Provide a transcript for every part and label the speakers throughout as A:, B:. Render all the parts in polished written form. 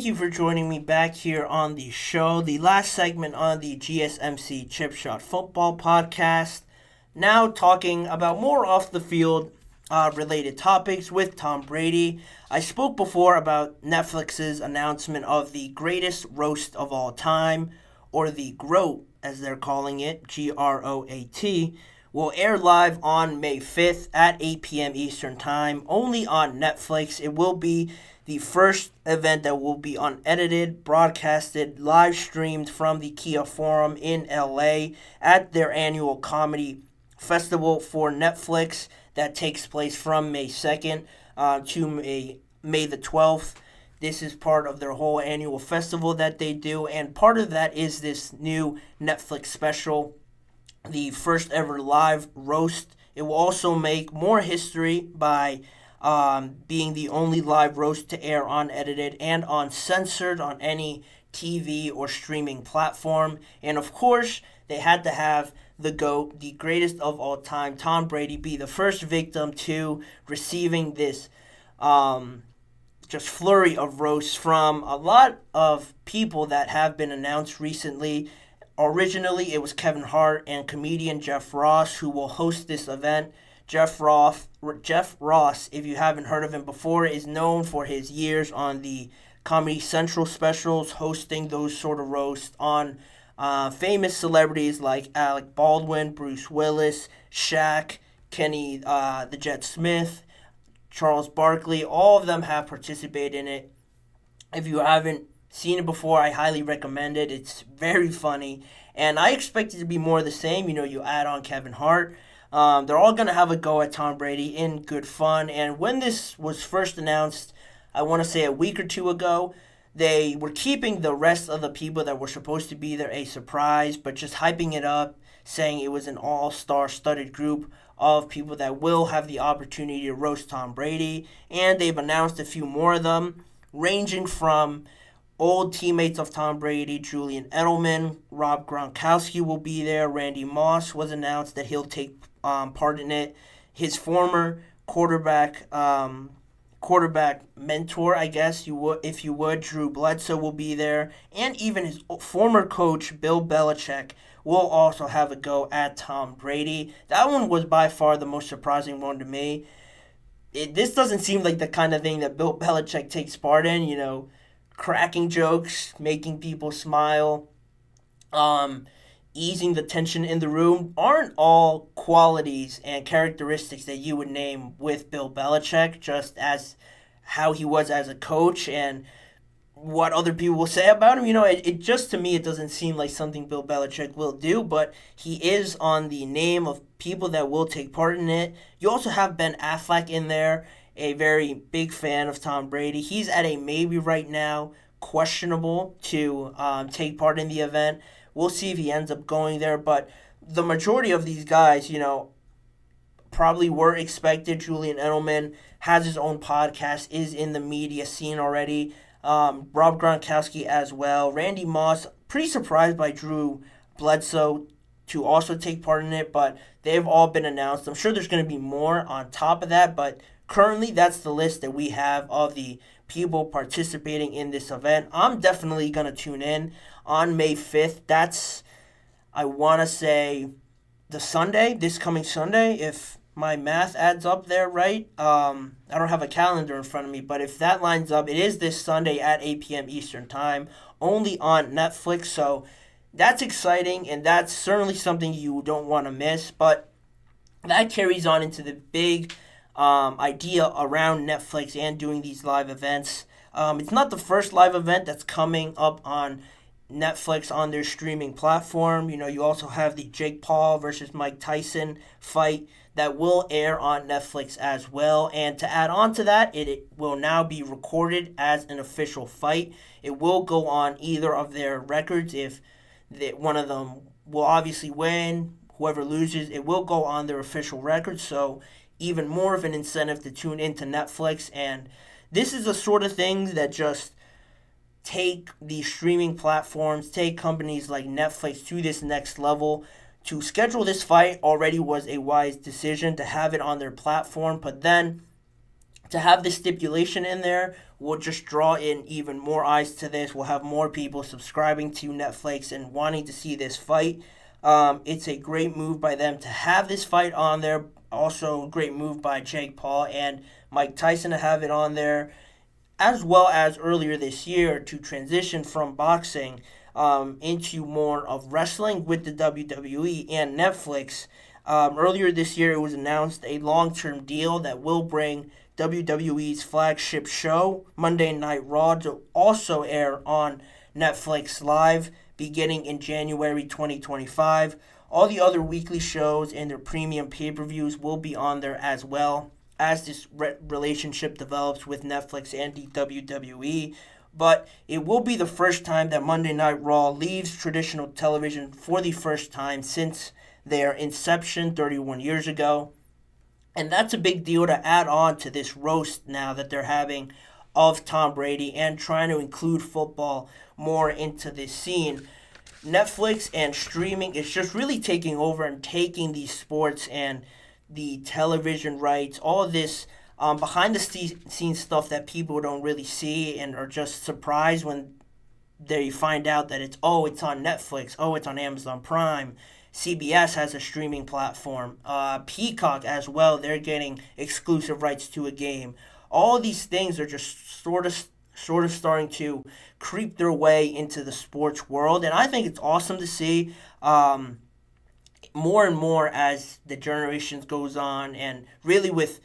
A: Thank you for joining me back here on the show, the last segment on the GSMC Chip Shot Football Podcast. Now talking about more off the field related topics with Tom Brady. I spoke before about Netflix's announcement of the greatest roast of all time, or the GROAT as they're calling it, GROAT, will air live on May 5th at 8 p.m. Eastern Time, only on Netflix. It will be the first event that will be unedited, broadcasted, live streamed from the Kia Forum in LA at their annual comedy festival for Netflix that takes place from May 2nd to May the 12th. This is part of their whole annual festival that they do, and part of that is this new Netflix special, the first ever live roast. It will also make more history by being the only live roast to air unedited and uncensored on any TV or streaming platform. And of course, they had to have the GOAT, the greatest of all time, Tom Brady, be the first victim to receiving this just flurry of roasts from a lot of people that have been announced recently. Originally, it was Kevin Hart and comedian Jeff Ross who will host this event. Jeff Ross, if you haven't heard of him before, is known for his years on the Comedy Central specials, hosting those sort of roasts on famous celebrities like Alec Baldwin, Bruce Willis, Shaq, Kenny the Jet Smith, Charles Barkley. All of them have participated in it. If you haven't seen it before, I highly recommend it. It's very funny, and I expect it to be more of the same. You add on Kevin Hart. They're all going to have a go at Tom Brady in good fun. And when this was first announced, I want to say a week or two ago, they were keeping the rest of the people that were supposed to be there a surprise, but just hyping it up, saying it was an all-star studded group of people that will have the opportunity to roast Tom Brady. And they've announced a few more of them, ranging from old teammates of Tom Brady, Julian Edelman, Rob Gronkowski will be there. Randy Moss was announced that he'll take part in it. His former quarterback mentor, I guess if you would, Drew Bledsoe will be there, and even his former coach Bill Belichick will also have a go at Tom Brady. That one was by far the most surprising one to me. This doesn't seem like the kind of thing that Bill Belichick takes part in. Cracking jokes, making people smile, easing the tension in the room aren't all qualities and characteristics that you would name with Bill Belichick, just as how he was as a coach and what other people will say about him. It just, to me, it doesn't seem like something Bill Belichick will do, but he is on the name of people that will take part in it. You also have Ben Affleck in there, a very big fan of Tom Brady. He's at a maybe right now, questionable to take part in the event. We'll see if he ends up going there, but the majority of these guys, probably were expected. Julian Edelman has his own podcast, is in the media scene already. Rob Gronkowski as well. Randy Moss, pretty surprised by Drew Bledsoe to also take part in it, but they've all been announced. I'm sure there's going to be more on top of that, but currently that's the list that we have of the people participating in this event. I'm definitely going to tune in on May 5th. That's, I want to say, this coming Sunday, if my math adds up there right. I don't have a calendar in front of me, but if that lines up, it is this Sunday at 8 p.m. Eastern Time, only on Netflix. So that's exciting, and that's certainly something you don't want to miss. But that carries on into the big idea around Netflix and doing these live events. It's not the first live event that's coming up on Netflix on their streaming platform. You also have the Jake Paul versus Mike Tyson fight that will air on Netflix as well. And to add on to that, it will now be recorded as an official fight. It will go on either of their records. If one of them will obviously win, whoever loses, it will go on their official record. So even more of an incentive to tune into Netflix. And this is the sort of things that just take the streaming platforms, take companies like Netflix to this next level. To schedule this fight already was a wise decision to have it on their platform, but then to have this stipulation in there will just draw in even more eyes to this. We'll have more people subscribing to Netflix and wanting to see this fight. It's a great move by them to have this fight on there. Also, a great move by Jake Paul and Mike Tyson to have it on there, as well as earlier this year to transition from boxing into more of wrestling with the WWE and Netflix. Earlier this year, it was announced a long-term deal that will bring WWE's flagship show, Monday Night Raw, to also air on Netflix Live beginning in January 2025. All the other weekly shows and their premium pay-per-views will be on there as well as this relationship develops with Netflix and the WWE. But it will be the first time that Monday Night Raw leaves traditional television for the first time since their inception 31 years ago. And that's a big deal to add on to this roast now that they're having of Tom Brady and trying to include football more into this scene. Netflix and streaming is just really taking over and taking these sports and the television rights, all of this behind the scenes stuff that people don't really see and are just surprised when they find out that it's on Netflix, it's on Amazon Prime. CBS has a streaming platform. Peacock as well, they're getting exclusive rights to a game. All these things are just sort of starting to creep their way into the sports world, and I think it's awesome to see more and more as the generations goes on, and really with,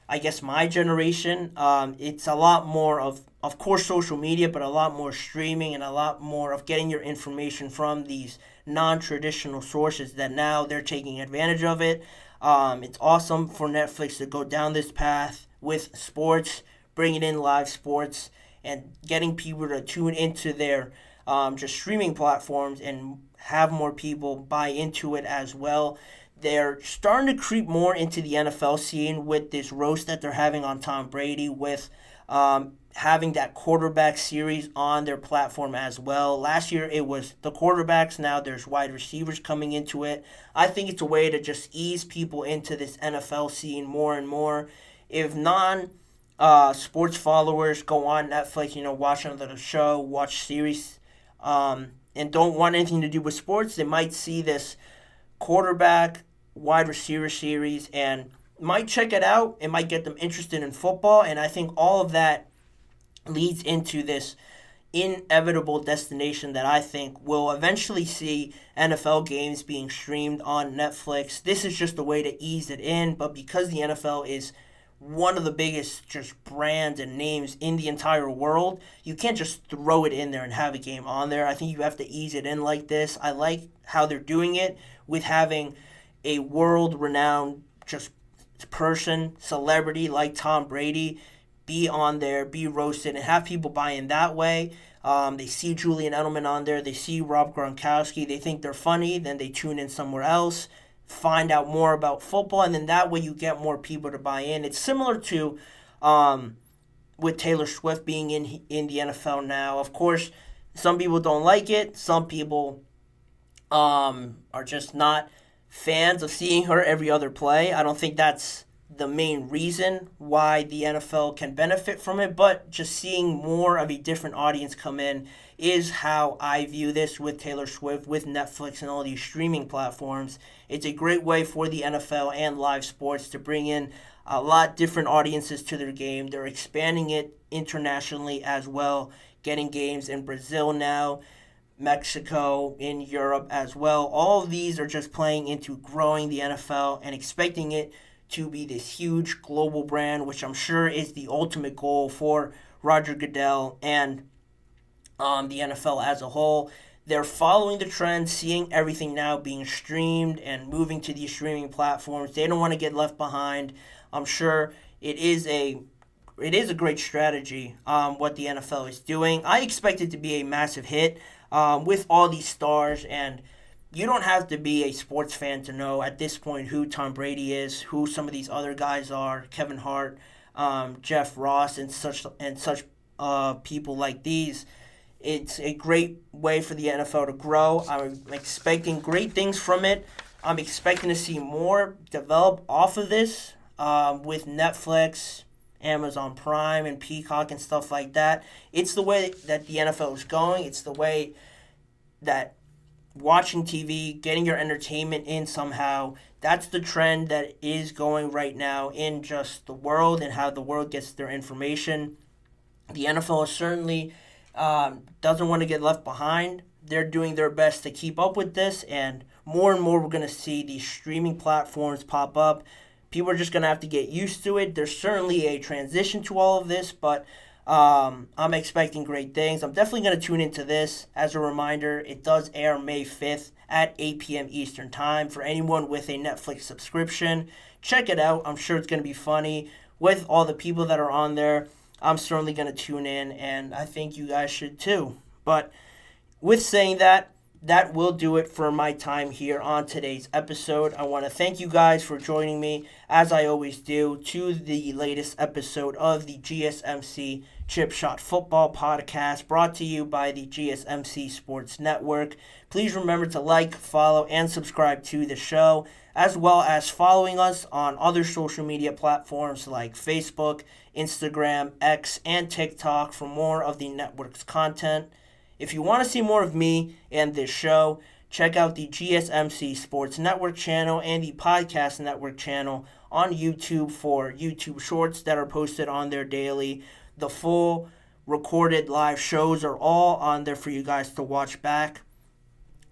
A: I guess, my generation, it's a lot more of course, social media, but a lot more streaming and a lot more of getting your information from these non-traditional sources that now they're taking advantage of it. It's awesome for Netflix to go down this path with sports, bringing in live sports, and getting people to tune into their just streaming platforms and have more people buy into it as well. They're starting to creep more into the NFL scene with this roast that they're having on Tom Brady, with having that quarterback series on their platform as well. Last year it was the quarterbacks, now there's wide receivers coming into it. I think it's a way to just ease people into this NFL scene more and more. If sports followers go on Netflix, watch another show, watch series, and don't want anything to do with sports, they might see this quarterback wide receiver series and might check it out. It might get them interested in football, and I think all of that leads into this inevitable destination that I think will eventually see NFL games being streamed on Netflix. This is just a way to ease it in, but because the NFL is one of the biggest just brands and names in the entire world, you can't just throw it in there and have a game on there. I think you have to ease it in like this. I like how they're doing it with having a world-renowned just celebrity like Tom Brady be on there, be roasted, and have people buy in that way. They see Julian Edelman on there, they see Rob Gronkowski, they think they're funny, then they tune in somewhere else, find out more about football, and then that way you get more people to buy in. It's similar to with Taylor Swift being in the NFL now. Of course, some people don't like it. Some people are just not fans of seeing her every other play. I don't think that's the main reason why the NFL can benefit from it, but just seeing more of a different audience come in is how I view this with Taylor Swift, with Netflix and all these streaming platforms. It's a great way for the NFL and live sports to bring in a lot different audiences to their game. They're expanding it internationally as well, getting games in Brazil now, Mexico, in Europe as well. All of these are just playing into growing the NFL and expecting it to be this huge global brand, which I'm sure is the ultimate goal for Roger Goodell and the NFL as a whole. They're following the trend, seeing everything now being streamed and moving to these streaming platforms. They don't want to get left behind. I'm sure it is a great strategy what the NFL is doing. I expect it to be a massive hit with all these stars, and you don't have to be a sports fan to know at this point who Tom Brady is, who some of these other guys are, Kevin Hart, Jeff Ross, and such people like these. It's a great way for the NFL to grow. I'm expecting great things from it. I'm expecting to see more develop off of this with Netflix, Amazon Prime and Peacock and stuff like that. It's the way that the NFL is going. It's the way that watching TV, getting your entertainment in somehow, that's the trend that is going right now in just the world and how the world gets their information. The NFL certainly doesn't want to get left behind. They're doing their best to keep up with this, and more we're going to see these streaming platforms pop up. People are just going to have to get used to it. There's certainly a transition to all of this, but I'm expecting great things. I'm definitely going to tune into this. As a reminder, it does air May 5th at 8 p.m. Eastern Time. For anyone with a Netflix subscription, check it out. I'm sure it's going to be funny. With all the people that are on there, I'm certainly going to tune in, and I think you guys should too. But with saying that, that will do it for my time here on today's episode. I want to thank you guys for joining me, as I always do, to the latest episode of the GSMC Chip Shot Football Podcast, brought to you by the GSMC Sports Network. Please remember to like, follow, and subscribe to the show, as well as following us on other social media platforms like Facebook, Instagram, X, and TikTok for more of the network's content. If you want to see more of me and this show, check out the GSMC Sports Network channel and the Podcast Network channel on YouTube for YouTube Shorts that are posted on there daily. The full recorded live shows are all on there for you guys to watch back,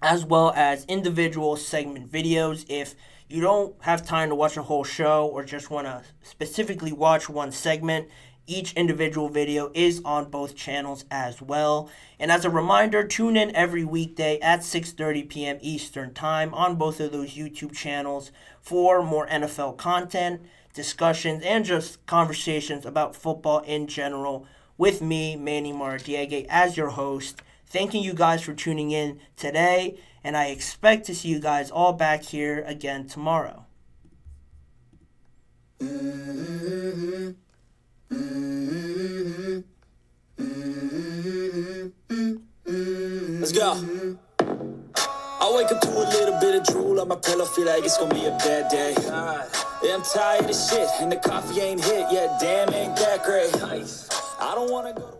A: as well as individual segment videos. If you don't have time to watch a whole show or just want to specifically watch one segment, each individual video is on both channels as well. And as a reminder, tune in every weekday at 6:30 p.m. Eastern Time on both of those YouTube channels for more NFL content, discussions, and just conversations about football in general with me, Manny Maradiaga, as your host. Thanking you guys for tuning in today, and I expect to see you guys all back here again tomorrow.
B: Let's go. I wake up to a little bit of drool on my pillow, feel like it's gonna be a bad day. Yeah, I'm tired of shit, and the coffee ain't hit yet. Damn, ain't that great. I don't wanna go to